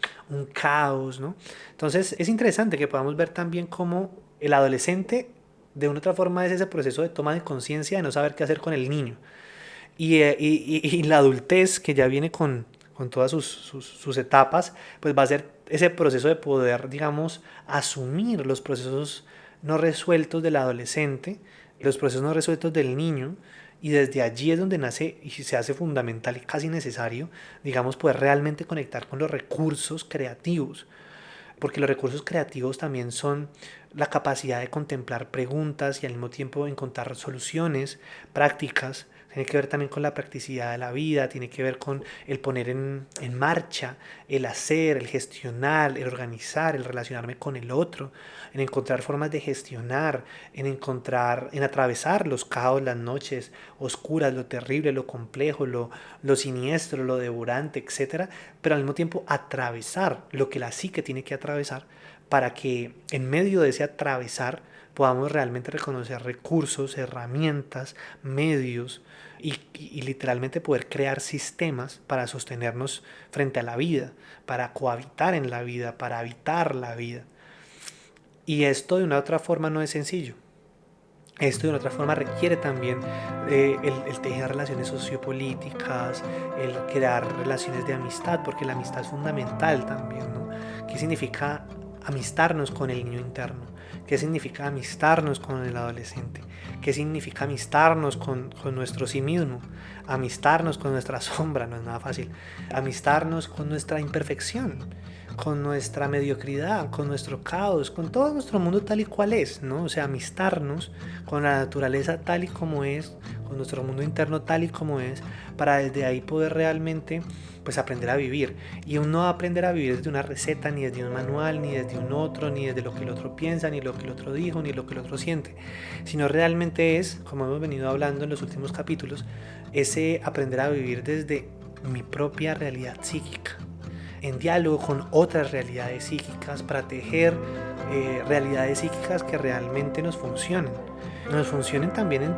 caos, ¿no? Entonces es interesante que podamos ver también cómo el adolescente de una otra forma es ese proceso de toma de conciencia de no saber qué hacer con el niño. Y la adultez que ya viene con todas sus etapas, pues va a ser ese proceso de poder, digamos, asumir los procesos no resueltos del adolescente, los procesos no resueltos del niño, y desde allí es donde nace y se hace fundamental y casi necesario, digamos, poder realmente conectar con los recursos creativos, porque los recursos creativos también son la capacidad de contemplar preguntas y al mismo tiempo encontrar soluciones prácticas. Tiene que ver también con la practicidad de la vida, tiene que ver con el poner en marcha, el hacer, el gestionar, el organizar, el relacionarme con el otro, en encontrar formas de gestionar, en atravesar los caos, las noches oscuras, lo terrible, lo complejo, lo siniestro, lo devorante, etcétera, pero al mismo tiempo atravesar lo que la psique tiene que atravesar para que en medio de ese atravesar podamos realmente reconocer recursos, herramientas, medios y literalmente poder crear sistemas para sostenernos frente a la vida, para cohabitar en la vida, para habitar la vida. Y esto de una u otra forma no es sencillo. Esto de una otra forma requiere también el tejer relaciones sociopolíticas, el crear relaciones de amistad, porque la amistad es fundamental también, ¿no? ¿Qué significa amistarnos con el niño interno? ¿Qué significa amistarnos con el adolescente? ¿Qué significa amistarnos con nuestro sí mismo? Amistarnos con nuestra sombra, no es nada fácil. Amistarnos con nuestra imperfección, con nuestra mediocridad, con nuestro caos, con todo nuestro mundo tal y cual es, ¿no? O sea, amistarnos con la naturaleza tal y como es, con nuestro mundo interno tal y como es, para desde ahí poder realmente pues aprender a vivir. Y uno no va a aprender a vivir desde una receta, ni desde un manual, ni desde un otro, ni desde lo que el otro piensa, ni lo que el otro dijo, ni lo que el otro siente, sino realmente es, como hemos venido hablando en los últimos capítulos, ese aprender a vivir desde mi propia realidad psíquica, en diálogo con otras realidades psíquicas para tejer realidades psíquicas que realmente nos funcionen también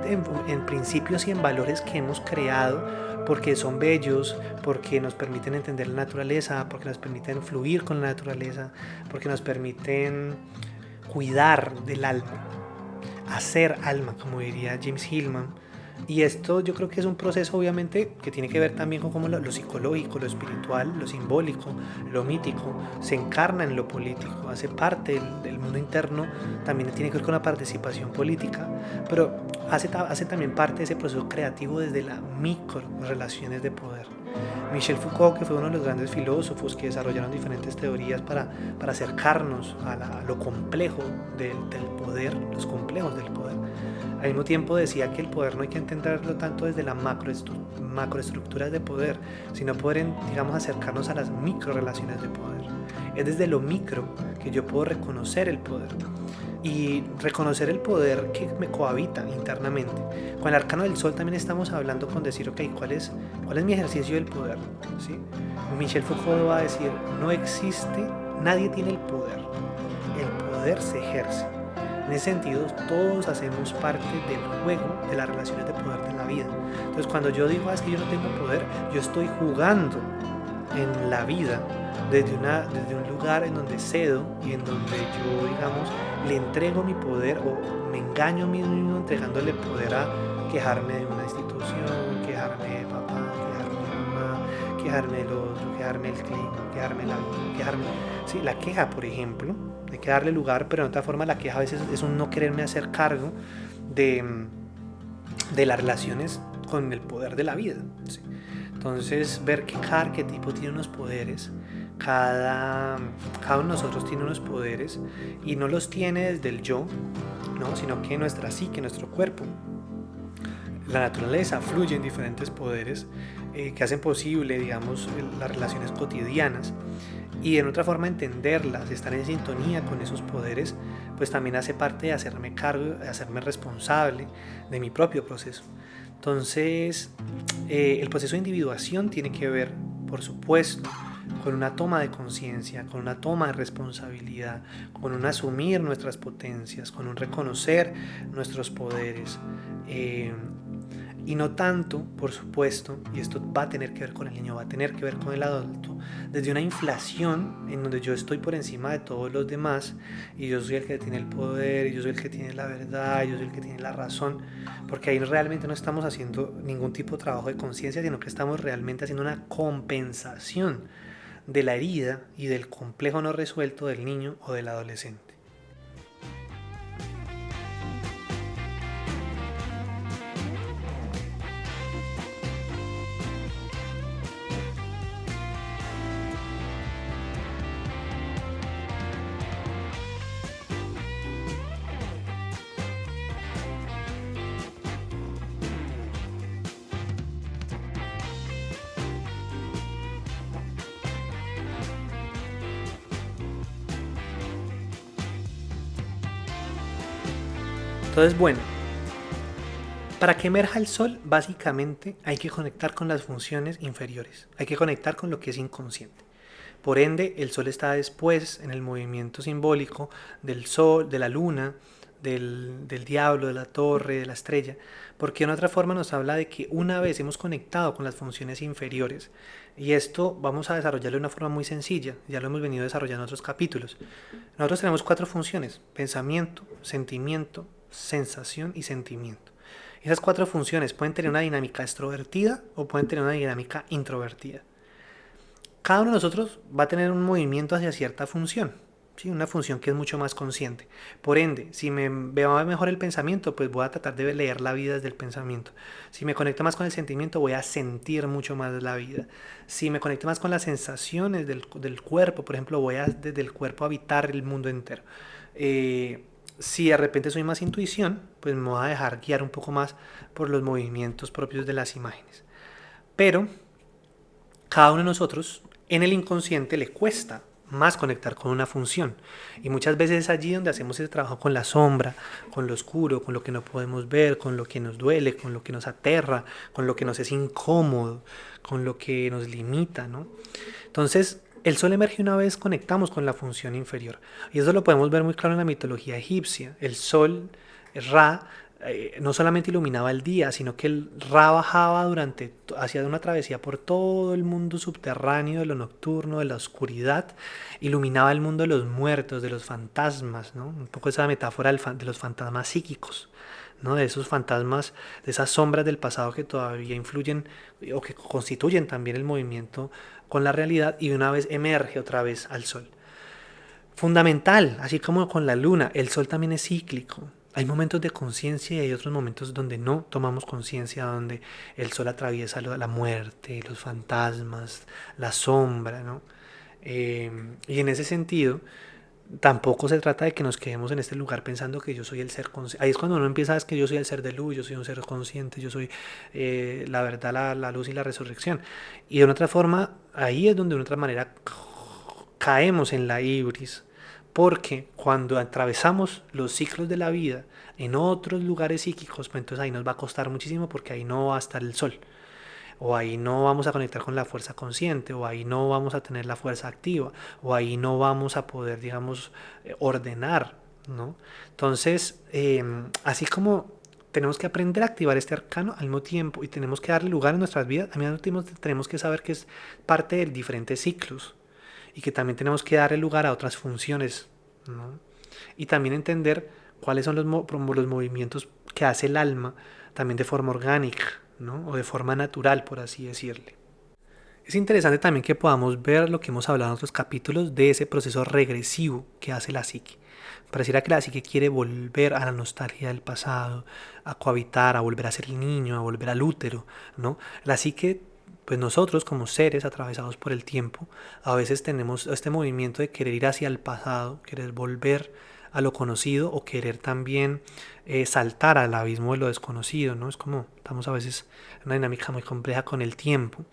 en principios y en valores que hemos creado porque son bellos, porque nos permiten entender la naturaleza, porque nos permiten fluir con la naturaleza, porque nos permiten cuidar del alma, hacer alma, como diría James Hillman. Y esto yo creo que es un proceso obviamente que tiene que ver también con cómo lo psicológico, lo espiritual, lo simbólico, lo mítico se encarna en lo político, hace parte del mundo interno, también tiene que ver con la participación política, pero hace también parte de ese proceso creativo desde las micro relaciones de poder. Michel Foucault, que fue uno de los grandes filósofos que desarrollaron diferentes teorías para acercarnos a lo complejo del poder, los complejos del poder. Al mismo tiempo decía que el poder no hay que entenderlo tanto desde las macroestructuras de poder, sino poder, digamos, acercarnos a las micro relaciones de poder. Es desde lo micro que yo puedo reconocer el poder. y reconocer el poder que me cohabita internamente. Con el arcano del sol también estamos hablando con decir, ok, ¿cuál es mi ejercicio del poder? ¿Sí? Michel Foucault va a decir, no existe, nadie tiene el poder se ejerce. En ese sentido, todos hacemos parte del juego de las relaciones de poder de la vida. Entonces, cuando yo digo, es que yo no tengo poder, yo estoy jugando en la vida desde un lugar en donde cedo y en donde yo, digamos, le entrego mi poder o me engaño a mí mismo entregándole poder a quejarme de una institución, quejarme de papá, quejarme de mamá, quejarme del otro, quejarme del clima, quejarme de la vida, quejarme... Sí, la queja, por ejemplo, hay que darle lugar, pero de otra forma la queja a veces es un no quererme hacer cargo de las relaciones con el poder de la vida, ¿sí? Entonces, ver que cada arquetipo tiene unos poderes, cada uno de nosotros tiene unos poderes y no los tiene desde el yo, ¿no? Sino que nuestra psique, nuestro cuerpo, la naturaleza fluye en diferentes poderes que hacen posible, digamos, las relaciones cotidianas. Y en otra forma entenderlas, estar en sintonía con esos poderes, pues también hace parte de hacerme cargo, de hacerme responsable de mi propio proceso. Entonces, el proceso de individuación tiene que ver, por supuesto, con una toma de conciencia, con una toma de responsabilidad, con un asumir nuestras potencias, con un reconocer nuestros poderes. Y no tanto, por supuesto, y esto va a tener que ver con el niño, va a tener que ver con el adulto, desde una inflación en donde yo estoy por encima de todos los demás y yo soy el que tiene el poder, y yo soy el que tiene la verdad, y yo soy el que tiene la razón, porque ahí realmente no estamos haciendo ningún tipo de trabajo de conciencia, sino que estamos realmente haciendo una compensación de la herida y del complejo no resuelto del niño o del adolescente. Entonces, bueno, para que emerja el sol, básicamente hay que conectar con las funciones inferiores, hay que conectar con lo que es inconsciente. Por ende, el sol está después en el movimiento simbólico del sol, de la luna, del diablo, de la torre, de la estrella, porque en otra forma nos habla de que una vez hemos conectado con las funciones inferiores, y esto vamos a desarrollarlo de una forma muy sencilla, ya lo hemos venido desarrollando en otros capítulos. Nosotros tenemos 4 funciones: pensamiento, sentimiento, sensación y sentimiento. Esas 4 funciones pueden tener una dinámica extrovertida o pueden tener una dinámica introvertida. Cada uno de nosotros va a tener un movimiento hacia cierta función, ¿sí? Una función que es mucho más consciente. Por ende, si me veo mejor el pensamiento, pues voy a tratar de leer la vida desde el pensamiento. Si me conecto más con el sentimiento, voy a sentir mucho más la vida. Si me conecto más con las sensaciones del cuerpo, por ejemplo, voy a desde el cuerpo habitar el mundo entero. Si de repente soy más intuición, pues me voy a dejar guiar un poco más por los movimientos propios de las imágenes. Pero cada uno de nosotros en el inconsciente le cuesta más conectar con una función. Y muchas veces es allí donde hacemos ese trabajo con la sombra, con lo oscuro, con lo que no podemos ver, con lo que nos duele, con lo que nos aterra, con lo que nos es incómodo, con lo que nos limita, ¿no? Entonces, el sol emerge una vez conectamos con la función inferior. Y eso lo podemos ver muy claro en la mitología egipcia. El sol, Ra, no solamente iluminaba el día, sino que el Ra bajaba hacía una travesía por todo el mundo subterráneo, de lo nocturno, de la oscuridad, iluminaba el mundo de los muertos, de los fantasmas, ¿no? Un poco esa metáfora de los fantasmas psíquicos, ¿no? De esos fantasmas, de esas sombras del pasado que todavía influyen o que constituyen también el movimiento con la realidad, y una vez emerge otra vez al sol. Fundamental, así como con la luna, el sol también es cíclico. Hay momentos de conciencia y hay otros momentos donde no tomamos conciencia, donde el sol atraviesa la muerte, los fantasmas, la sombra, ¿no? Y en ese sentido, tampoco se trata de que nos quedemos en este lugar pensando que yo soy el ser consciente. Ahí es cuando uno empieza a decir que yo soy el ser de luz, yo soy un ser consciente, yo soy la verdad, la luz y la resurrección. Y de una otra forma, ahí es donde de una otra manera caemos en la ibris, Porque cuando atravesamos los ciclos de la vida en otros lugares psíquicos, pues entonces ahí nos va a costar muchísimo porque ahí no va a estar el sol, o ahí no vamos a conectar con la fuerza consciente, o ahí no vamos a tener la fuerza activa, o ahí no vamos a poder, digamos, ordenar, ¿no? Entonces, así como tenemos que aprender a activar este arcano al mismo tiempo y tenemos que darle lugar en nuestras vidas, al mismo tiempo tenemos que saber que es parte de diferentes ciclos y que también tenemos que darle lugar a otras funciones, ¿no? Y también entender cuáles son los movimientos que hace el alma también de forma orgánica, ¿no? O de forma natural, por así decirle. Es interesante también que podamos ver lo que hemos hablado en otros capítulos de ese proceso regresivo que hace la psique. Pareciera que la psique quiere volver a la nostalgia del pasado, a cohabitar, a volver a ser el niño, a volver al útero, ¿no? La psique, pues nosotros como seres atravesados por el tiempo, a veces tenemos este movimiento de querer ir hacia el pasado, querer volver a lo conocido o querer también saltar al abismo de lo desconocido, ¿no? Es como estamos a veces en una dinámica muy compleja con el tiempo.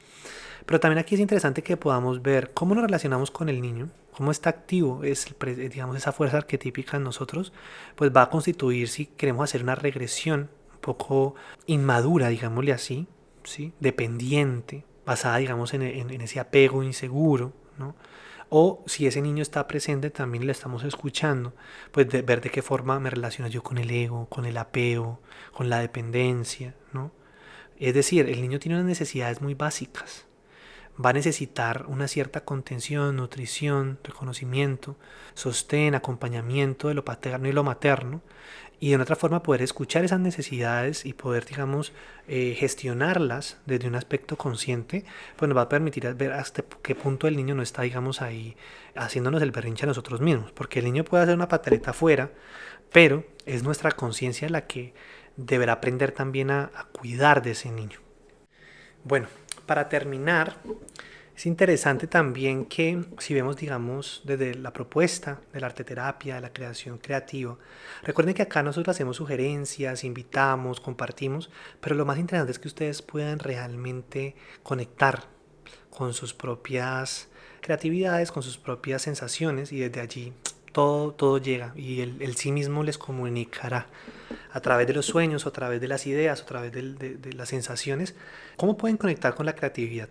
Pero también aquí es interesante que podamos ver cómo nos relacionamos con el niño, cómo está activo, digamos, esa fuerza arquetípica en nosotros, pues va a constituir si queremos hacer una regresión un poco inmadura, digámosle así, ¿sí? Dependiente, basada, digamos, en ese apego inseguro, ¿no? O si ese niño está presente, también le estamos escuchando, pues ver de qué forma me relaciono yo con el ego, con el apego, con la dependencia, ¿no? Es decir, el niño tiene unas necesidades muy básicas. Va a necesitar una cierta contención, nutrición, reconocimiento, sostén, acompañamiento de lo paterno y lo materno, y de otra forma poder escuchar esas necesidades y poder, digamos, gestionarlas desde un aspecto consciente, pues nos va a permitir ver hasta qué punto el niño no está, digamos, ahí haciéndonos el berrinche a nosotros mismos, porque el niño puede hacer una pataleta afuera, pero es nuestra conciencia la que deberá aprender también a cuidar de ese niño. Bueno, para terminar, es interesante también que si vemos, digamos, desde la propuesta de la arteterapia, de la creación creativa, recuerden que acá nosotros hacemos sugerencias, invitamos, compartimos, pero lo más interesante es que ustedes puedan realmente conectar con sus propias creatividades, con sus propias sensaciones y desde allí todo llega y el sí mismo les comunicará a través de los sueños, o a través de las ideas, o a través de las sensaciones, cómo pueden conectar con la creatividad.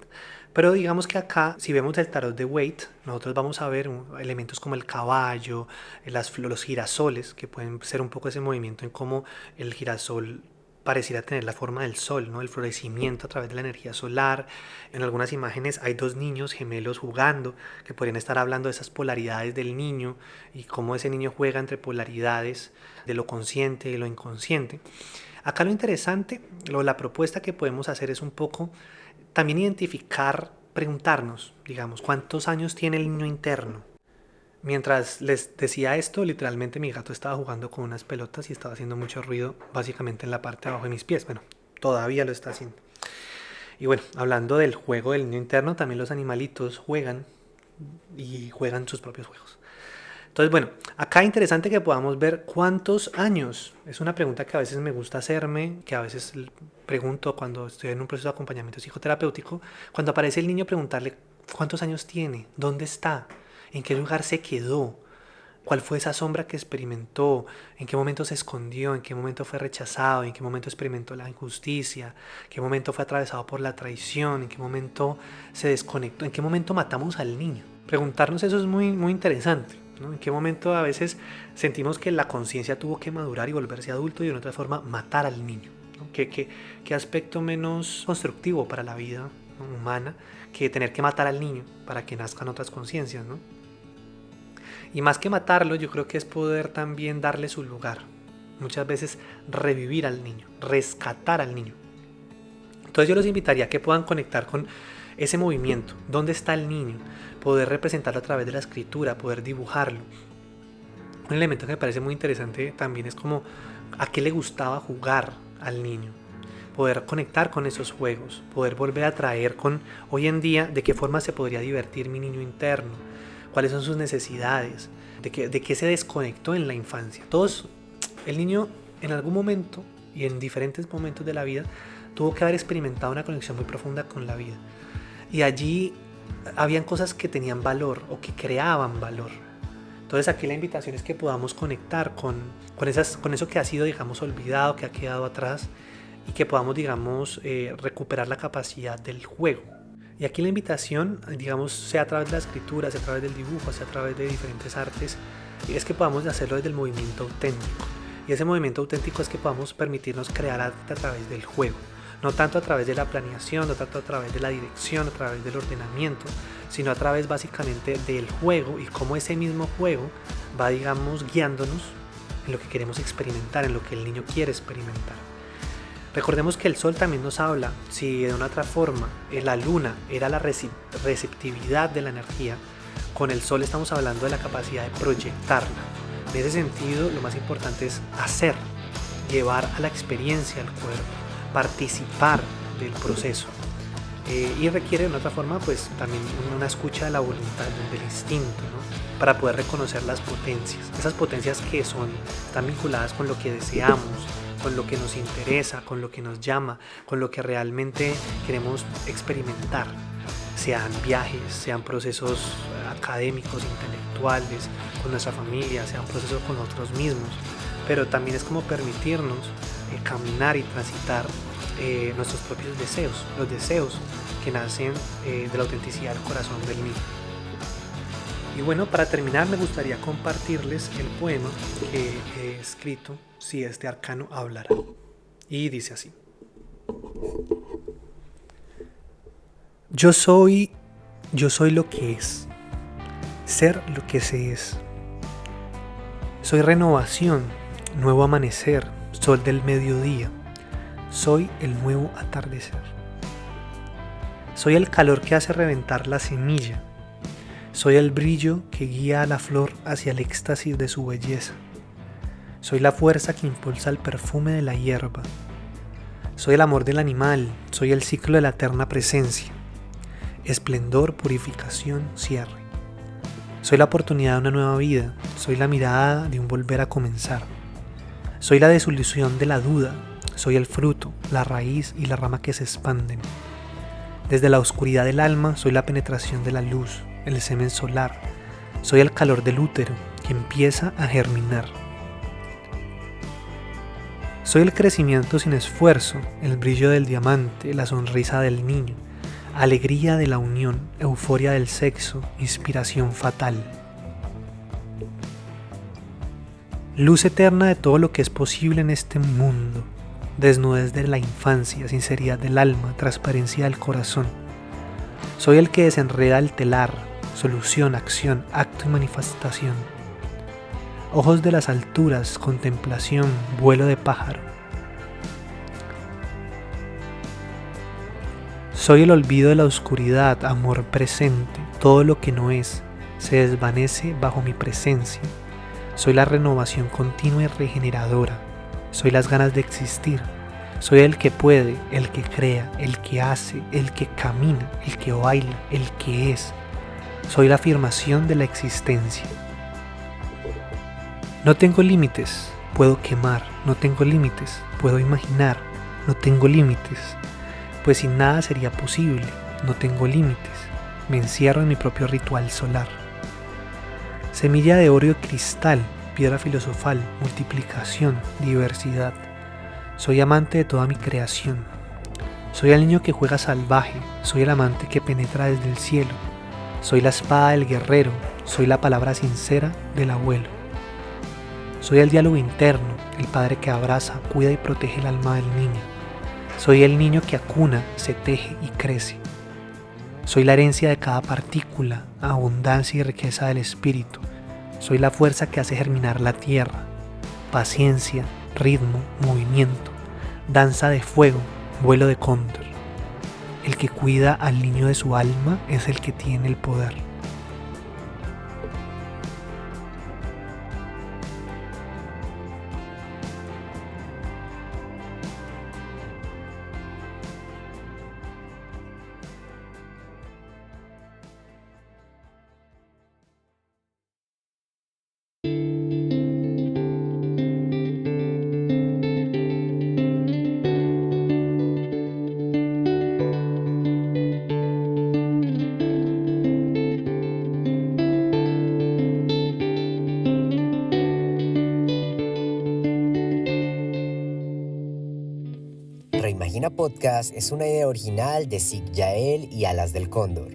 Pero digamos que acá, si vemos el tarot de Waite, nosotros vamos a ver elementos como el caballo, los girasoles, que pueden ser un poco ese movimiento en cómo el girasol pareciera tener la forma del sol, ¿no? El florecimiento a través de la energía solar. En algunas imágenes hay dos niños gemelos jugando que podrían estar hablando de esas polaridades del niño y cómo ese niño juega entre polaridades de lo consciente y lo inconsciente. Acá lo interesante, la propuesta que podemos hacer es un poco también identificar, preguntarnos, digamos, ¿cuántos años tiene el niño interno? Mientras les decía esto, literalmente mi gato estaba jugando con unas pelotas y estaba haciendo mucho ruido, básicamente en la parte de abajo de mis pies. Bueno, todavía lo está haciendo. Y bueno, hablando del juego del niño interno, también los animalitos juegan y juegan sus propios juegos. Entonces, bueno, acá es interesante que podamos ver cuántos años. Es una pregunta que a veces me gusta hacerme, que a veces pregunto cuando estoy en un proceso de acompañamiento psicoterapéutico. Cuando aparece el niño, preguntarle cuántos años tiene, dónde está, en qué lugar se quedó, cuál fue esa sombra que experimentó, en qué momento se escondió, en qué momento fue rechazado, en qué momento experimentó la injusticia, en qué momento fue atravesado por la traición, en qué momento se desconectó, en qué momento matamos al niño. Preguntarnos eso es muy, muy interesante, ¿no? En qué momento a veces sentimos que la conciencia tuvo que madurar y volverse adulto y de otra forma matar al niño, ¿no? ¿Qué aspecto menos constructivo para la vida, ¿no?, humana que tener que matar al niño para que nazcan otras conciencias, ¿no? Y más que matarlo, yo creo que es poder también darle su lugar. Muchas veces revivir al niño, rescatar al niño. Entonces yo los invitaría a que puedan conectar con ese movimiento. ¿Dónde está el niño? Poder representarlo a través de la escritura, poder dibujarlo. Un elemento que me parece muy interesante también es como a qué le gustaba jugar al niño. Poder conectar con esos juegos, poder volver a traer con hoy en día de qué forma se podría divertir mi niño interno, cuáles son sus necesidades, de qué se desconectó en la infancia. El niño en algún momento y en diferentes momentos de la vida tuvo que haber experimentado una conexión muy profunda con la vida. Y allí habían cosas que tenían valor o que creaban valor. Entonces aquí la invitación es que podamos conectar con eso que ha sido, digamos, olvidado, que ha quedado atrás, y que podamos, digamos, recuperar la capacidad del juego. Y aquí la invitación, digamos, sea a través de la escritura, sea a través del dibujo, sea a través de diferentes artes, es que podamos hacerlo desde el movimiento auténtico. Y ese movimiento auténtico es que podamos permitirnos crear arte a través del juego. No tanto a través de la planeación, no tanto a través de la dirección, a través del ordenamiento, sino a través básicamente del juego, y cómo ese mismo juego va, digamos, guiándonos en lo que queremos experimentar, en lo que el niño quiere experimentar. Recordemos que el sol también nos habla, si de una otra forma la luna era la receptividad de la energía, con el sol estamos hablando de la capacidad de proyectarla. En ese sentido, lo más importante es hacer, llevar a la experiencia al cuerpo, participar del proceso, y requiere de una otra forma pues también una escucha de la voluntad, del instinto, ¿no? Para poder reconocer las potencias, esas potencias que están vinculadas con lo que deseamos, con lo que nos interesa, con lo que nos llama, con lo que realmente queremos experimentar, sean viajes, sean procesos académicos, intelectuales, con nuestra familia, sean procesos con nosotros mismos, pero también es como permitirnos caminar y transitar nuestros propios deseos, los deseos que nacen de la autenticidad del corazón del niño. Y bueno, para terminar me gustaría compartirles el poema que he escrito, Si este arcano hablara. Y dice así: Yo soy lo que es, ser lo que se es. Soy renovación, nuevo amanecer, sol del mediodía. Soy el nuevo atardecer. Soy el calor que hace reventar la semilla. Soy el brillo que guía a la flor hacia el éxtasis de su belleza. Soy la fuerza que impulsa el perfume de la hierba. Soy el amor del animal, soy el ciclo de la eterna presencia. Esplendor, purificación, cierre. Soy la oportunidad de una nueva vida, soy la mirada de un volver a comenzar. Soy la desilusión de la duda, soy el fruto, la raíz y la rama que se expanden. Desde la oscuridad del alma soy la penetración de la luz, el semen solar. Soy el calor del útero que empieza a germinar. Soy el crecimiento sin esfuerzo, el brillo del diamante, la sonrisa del niño, alegría de la unión, euforia del sexo, inspiración fatal. Luz eterna de todo lo que es posible en este mundo, desnudez de la infancia, sinceridad del alma, transparencia del corazón. Soy el que desenreda el telar, solución, acción, acto y manifestación. Ojos de las alturas, contemplación, vuelo de pájaro. Soy el olvido de la oscuridad, amor presente, todo lo que no es, se desvanece bajo mi presencia. Soy la renovación continua y regeneradora. Soy las ganas de existir. Soy el que puede, el que crea, el que hace, el que camina, el que baila, el que es. Soy la afirmación de la existencia. No tengo límites, puedo quemar. No tengo límites, puedo imaginar. No tengo límites, pues sin nada sería posible. No tengo límites, me encierro en mi propio ritual solar. Semilla de oro y cristal, piedra filosofal, multiplicación, diversidad. Soy amante de toda mi creación. Soy el niño que juega salvaje, soy el amante que penetra desde el cielo. Soy la espada del guerrero, soy la palabra sincera del abuelo. Soy el diálogo interno, el padre que abraza, cuida y protege el alma del niño. Soy el niño que acuna, se teje y crece. Soy la herencia de cada partícula, abundancia y riqueza del espíritu. Soy la fuerza que hace germinar la tierra. Paciencia, ritmo, movimiento, danza de fuego, vuelo de cóndor. El que cuida al niño de su alma es el que tiene el poder. Imagina Podcast es una idea original de SIC Yael y Alas del Cóndor,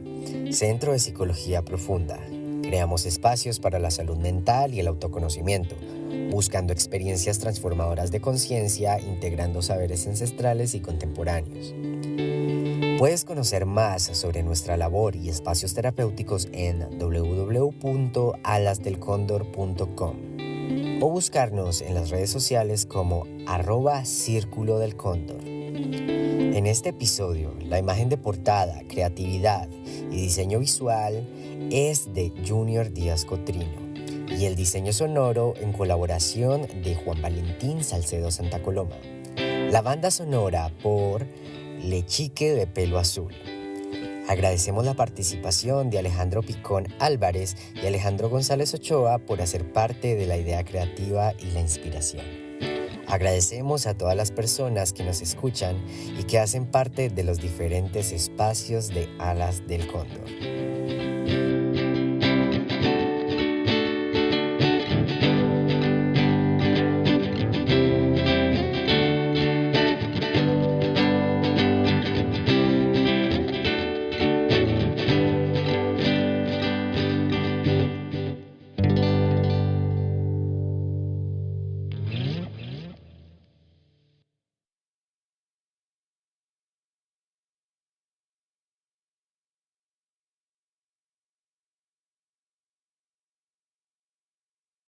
Centro de Psicología Profunda. Creamos espacios para la salud mental y el autoconocimiento, buscando experiencias transformadoras de conciencia, integrando saberes ancestrales y contemporáneos. Puedes conocer más sobre nuestra labor y espacios terapéuticos en www.alasdelcondor.com o buscarnos en las redes sociales como @Círculo del Cóndor. En este episodio, la imagen de portada, creatividad y diseño visual es de Junior Díaz Cotrino y el diseño sonoro en colaboración de Juan Valentín Salcedo Santa Coloma. La banda sonora por Lechique de Pelo Azul. Agradecemos la participación de Alejandro Picón Álvarez y Alejandro González Ochoa por hacer parte de la idea creativa y la inspiración. Agradecemos a todas las personas que nos escuchan y que hacen parte de los diferentes espacios de Alas del Cóndor.